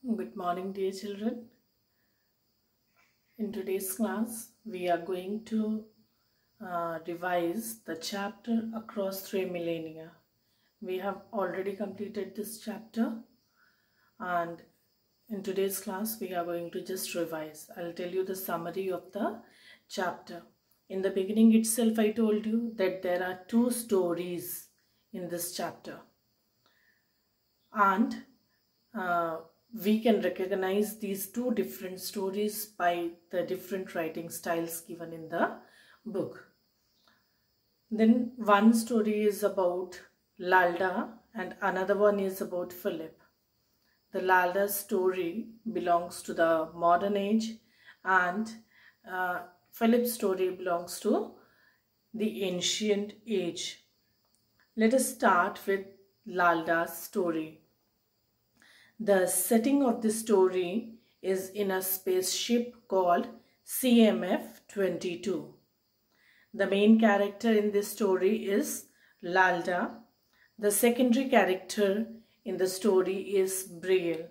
Good morning, dear children. In today's class, we are going to revise the chapter Across Three Millennia. We have already completed this chapter, and in today's class, we are going to just revise. I'll tell you the summary of the chapter. In the beginning itself, I told you that there are two stories in this chapter, and we can recognize these two different stories by the different writing styles given in the book. Then one story is about Lalda and another one is about Philip. The Lalda story belongs to the modern age, and Philip's story belongs to the ancient age. Let us start with Lalda's story. The setting of the story is in a spaceship called CMF-22. The main character in this story is Lalda. The secondary character in the story is Brielle.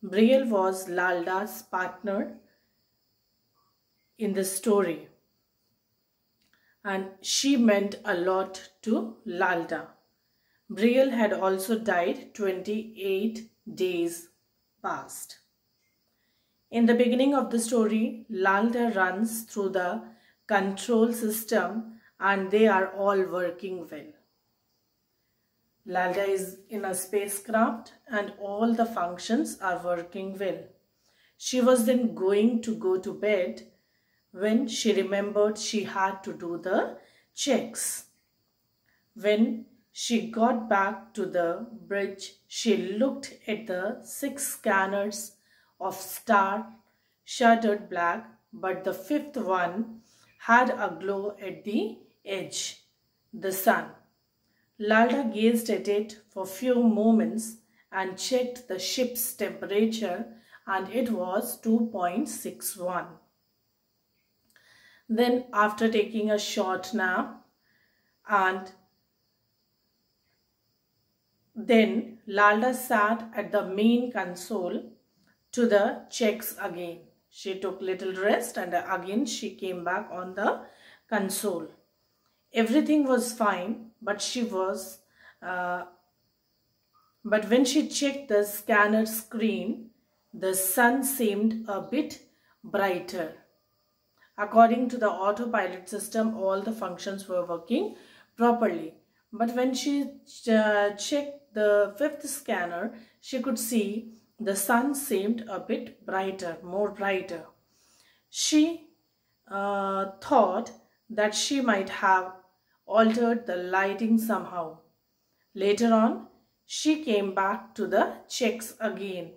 Brielle was Lalda's partner in the story, and she meant a lot to Lalda. Brielle had also died 28 days past. In the beginning of the story, Lalda runs through the control system and they are all working well. Lalda is in a spacecraft and all the functions are working well. She was then going to go to bed when she remembered she had to do the checks. When she got back to the bridge, she looked at the 6 scanners of star shuttered black, but the 5th one had a glow at the edge, the sun. Lalda gazed at it for a few moments and checked the ship's temperature, and it was 2.61. Then, after taking a short nap, then Lalda sat at the main console to the checks again. She took little rest and again she came back on the console. Everything was fine, but when she checked the scanner screen, the sun seemed a bit brighter. According to the autopilot system, all the functions were working properly. But when she checked the 5th scanner, she could see the sun seemed a bit brighter, more brighter. She thought that she might have altered the lighting somehow. Later on, she came back to the checks again.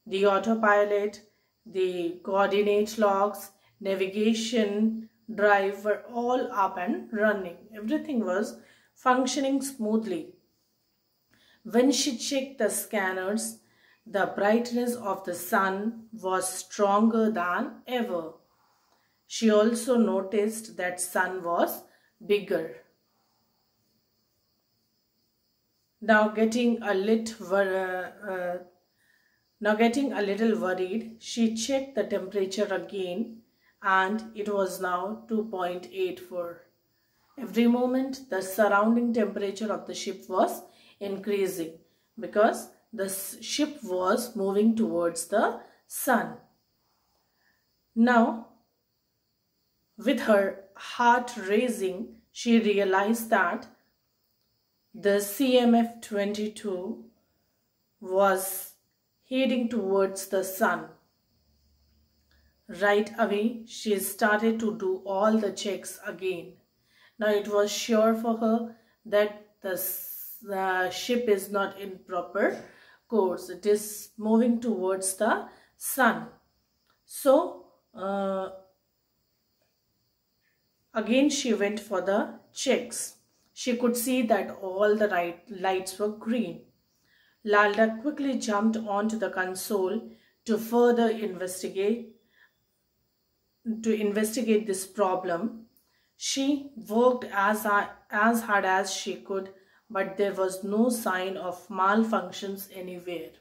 The autopilot, the coordinate logs, navigation, drive were all up and running. Everything was functioning smoothly. When she checked the scanners, the brightness of the sun was stronger than ever. She also noticed that sun was bigger. Now getting a little worried, she checked the temperature again, and it was now 2.84. Every moment the surrounding temperature of the ship was increasing because the ship was moving towards the sun. Now, with her heart racing, she realized that the CMF-22 was heading towards the sun. Right away, she started to do all the checks again. Now it was sure for her that the ship is not in proper course. It is moving towards the sun. So, again she went for the checks. She could see that all the lights were green. Lalda quickly jumped onto the console to further investigate this problem. She worked as hard as she could, but there was no sign of malfunctions anywhere.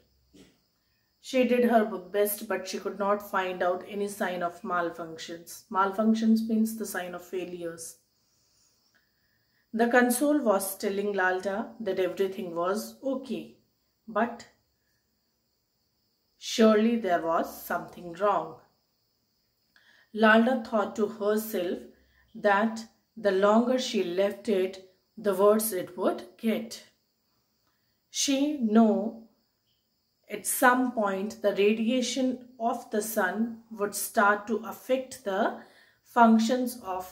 She did her best, but she could not find out any sign of malfunctions. Malfunctions means the sign of failures. The console was telling Lalta that everything was okay, but surely there was something wrong. Lalta thought to herself that the longer she left it, the worse it would get. She knew at some point the radiation of the sun would start to affect the functions of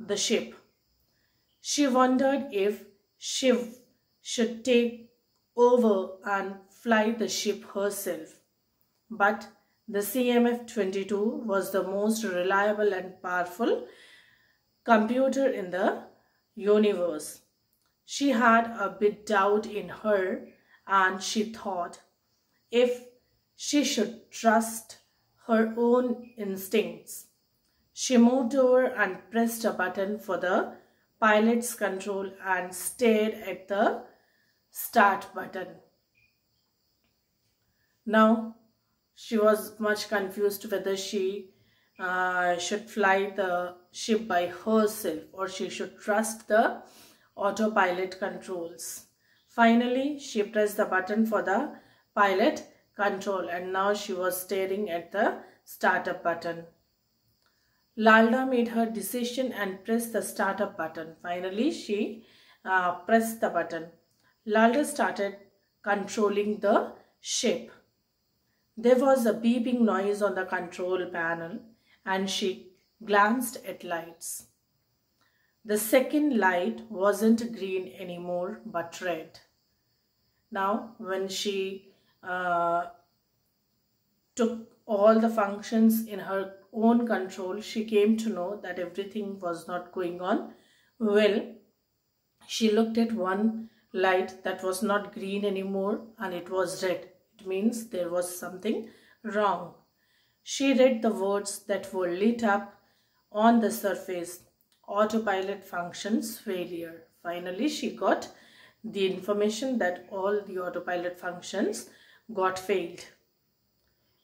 the ship. She wondered if Shiv should take over and fly the ship herself. But the CMF-22 was the most reliable and powerful computer in the universe. She had a bit doubt in her, and she thought if she should trust her own instincts. She moved over and pressed a button for the pilot's control and stared at the start button. Now, she was much confused whether she should fly the ship by herself or she should trust the autopilot controls. Finally, she pressed the button for the pilot control, and now she was staring at the startup button. Lalta made her decision and pressed the startup button. Finally, she pressed the button. Lalta started controlling the ship. There was a beeping noise on the control panel, and she glanced at lights. The second light wasn't green anymore but red. Now, when she took all the functions in her own control, she came to know that everything was not going on well. She looked at one light that was not green anymore and it was red. It means there was something wrong. She read the words that were lit up on the surface: autopilot functions failure. Finally, she got the information that all the autopilot functions got failed.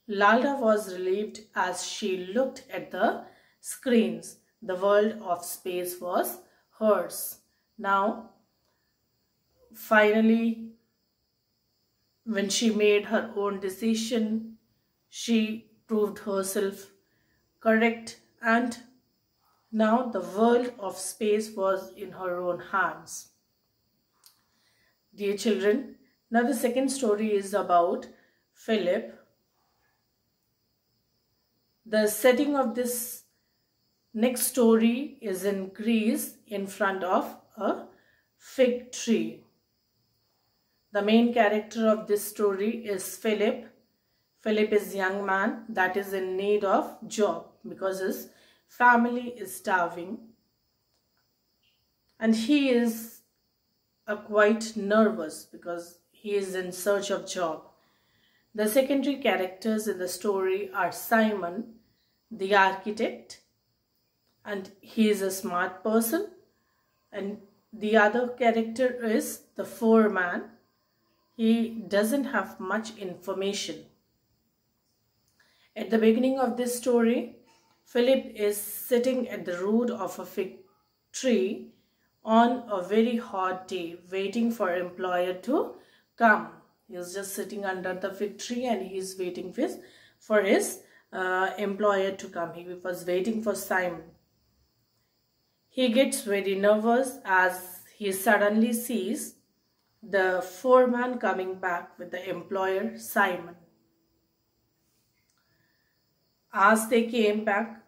Lalta was relieved as she looked at the screens. The world of space was hers. Now, finally, when she made her own decision, she proved herself correct, and now the world of space was in her own hands. Dear children, now the second story is about Philip. The setting of this next story is in Greece in front of a fig tree. The main character of this story is Philip. Philip is a young man that is in need of job because his family is starving, and he is quite nervous because he is in search of job. The secondary characters in the story are Simon, the architect, and he is a smart person, and the other character is the foreman. He doesn't have much information. At the beginning of this story, Philip is sitting at the root of a fig tree on a very hot day, waiting for an employer to come. He is just sitting under the fig tree and he is waiting for his employer to come. He was waiting for Simon. He gets very nervous as he suddenly sees the foreman coming back with the employer Simon. As they came back,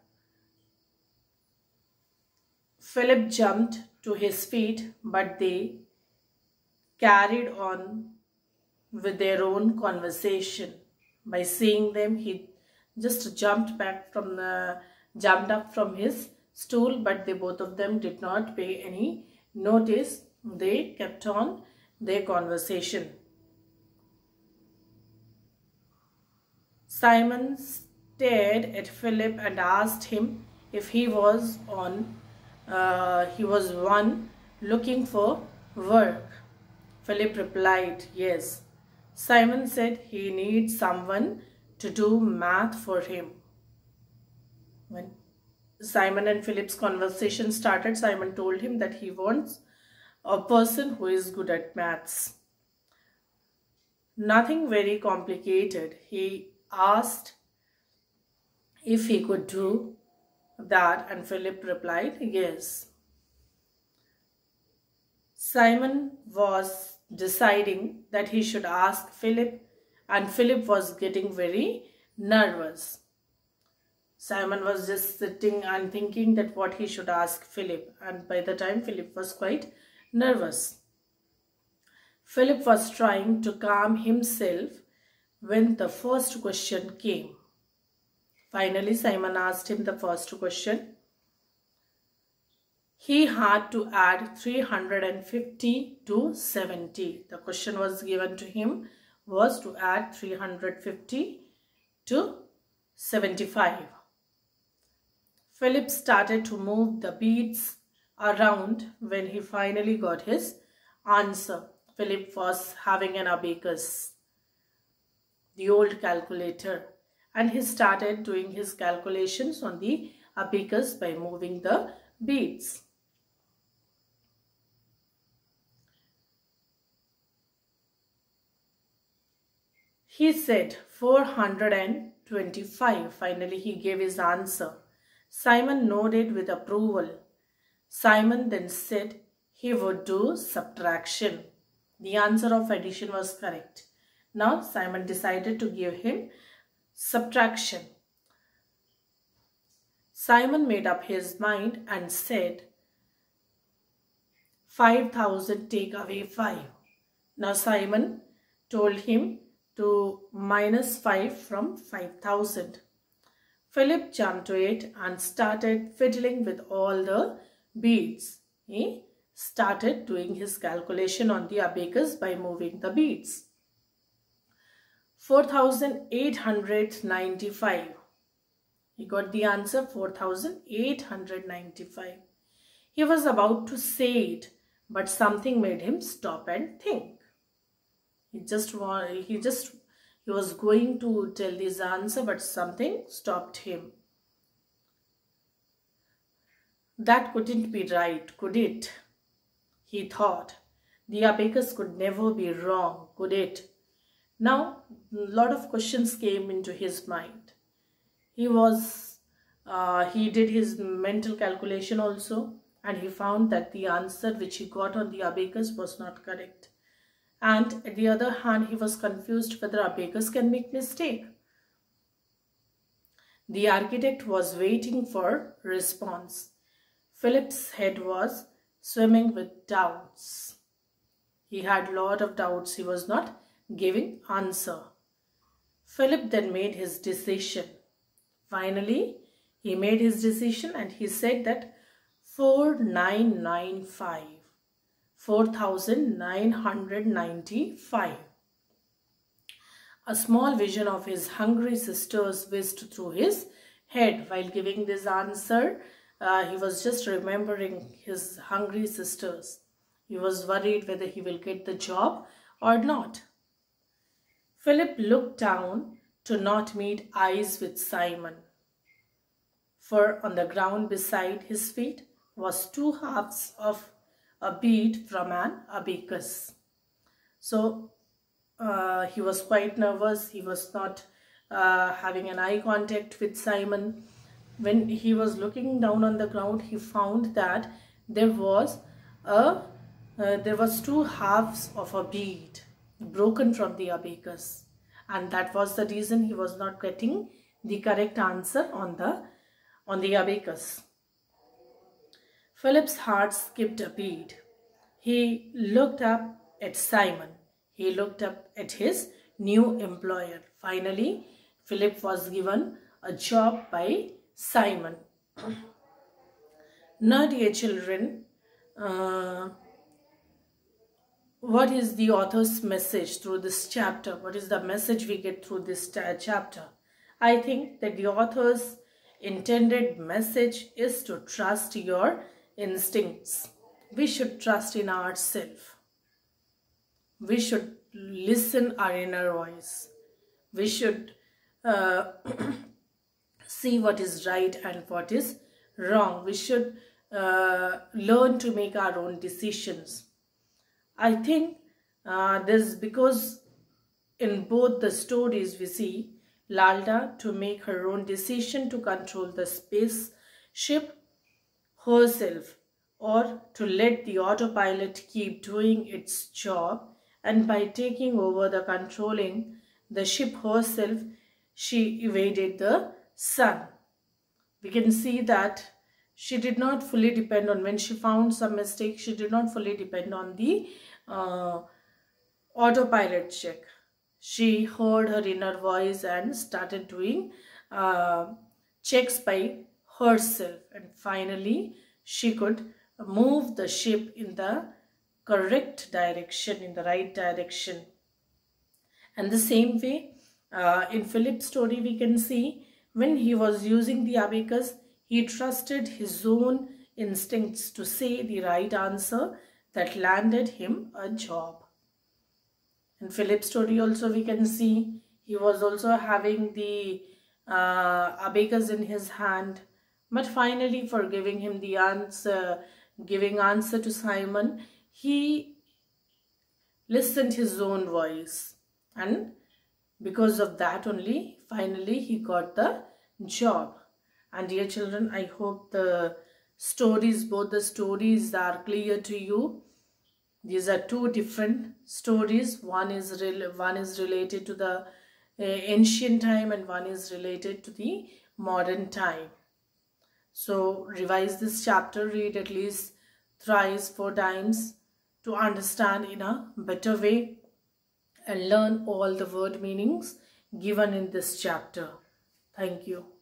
Philip jumped to his feet, but they carried on with their own conversation. By seeing them, he just jumped up from his stool, but both of them did not pay any notice. They kept on their conversation. Simon stared at Philip and asked him if he was one looking for work. Philip replied, yes. Simon said he needs someone to do math for him. When Simon and Philip's conversation started, Simon told him that he wants a person who is good at maths. Nothing very complicated. He asked if he could do that, and Philip replied yes. Simon was deciding that he should ask Philip, and Philip was getting very nervous. Simon was just sitting and thinking that what he should ask Philip, and by the time Philip was quite nervous. Philip was trying to calm himself when the first question came. Finally, Simon asked him the first question. He had to add 350 to 70. The question was given to him was to add 350 to 75. Philip started to move the beads around when he finally got his answer. Philip was having an abacus, the old calculator, and he started doing his calculations on the abacus by moving the beads. He said 425. Finally, he gave his answer. Simon nodded with approval. Simon then said he would do subtraction. The answer of addition was correct. Now, Simon decided to give him subtraction. Simon made up his mind and said, 5,000 take away 5. Now, Simon told him to minus 5 from 5,000. Philip jumped to it and started fiddling with all the beads. He started doing his calculation on the abacus by moving the beads. 4,895. He got the answer 4,895. He was about to say it, but something made him stop and think. He was going to tell his answer, but something stopped him. That couldn't be right, could it? He thought. The abacus could never be wrong, could it? Now, a lot of questions came into his mind. He did his mental calculation also, and he found that the answer which he got on the abacus was not correct. And at the other hand, he was confused whether abacus can make mistake. The architect was waiting for response. Philip's head was swimming with doubts. He had a lot of doubts. He was not giving answer. Philip then made his decision. Finally, he made his decision and he said that 4,995. 4,995. A small vision of his hungry sisters whizzed through his head. While giving this answer, he was just remembering his hungry sisters. He was worried whether he will get the job or not. Philip looked down to not meet eyes with Simon, for on the ground beside his feet was 2 halves of a bead from an abacus. So he was quite nervous. He was not having an eye contact with Simon. When he was looking down on the ground, he found that there was 2 halves of a bead broken from the abacus, and that was the reason he was not getting the correct answer on the abacus. Philip's heart skipped a beat. He looked up at Simon. He looked up at his new employer. Finally, Philip was given a job by Simon. Now, dear children, what is the author's message through this chapter? What is the message we get through this chapter? I think that the author's intended message is to trust your instincts. We should trust in ourselves. We should listen our inner voice. We should see what is right and what is wrong. We should learn to make our own decisions. I think this because in both the stories we see Lalta to make her own decision to control the spaceship herself, or to let the autopilot keep doing its job, and by taking over the controlling the ship herself, she evaded the sun. We can see that she did not fully depend on, when she found some mistake, she did not fully depend on the autopilot check. She heard her inner voice and started doing checks by herself, and finally she could move the ship in the correct direction, in the right direction. And the same way in Philip's story we can see, when he was using the abacus, he trusted his own instincts to say the right answer that landed him a job. In Philip's story also we can see he was also having the abacus in his hand, but finally, for giving him the answer, giving answer to Simon, he listened his own voice, and because of that only, finally he got the job. And dear children, I hope the stories, both the stories are clear to you. These are two different stories. One is related to the ancient time, and one is related to the modern time. So revise this chapter, read at least thrice, 4 times to understand in a better way, and learn all the word meanings given in this chapter. Thank you.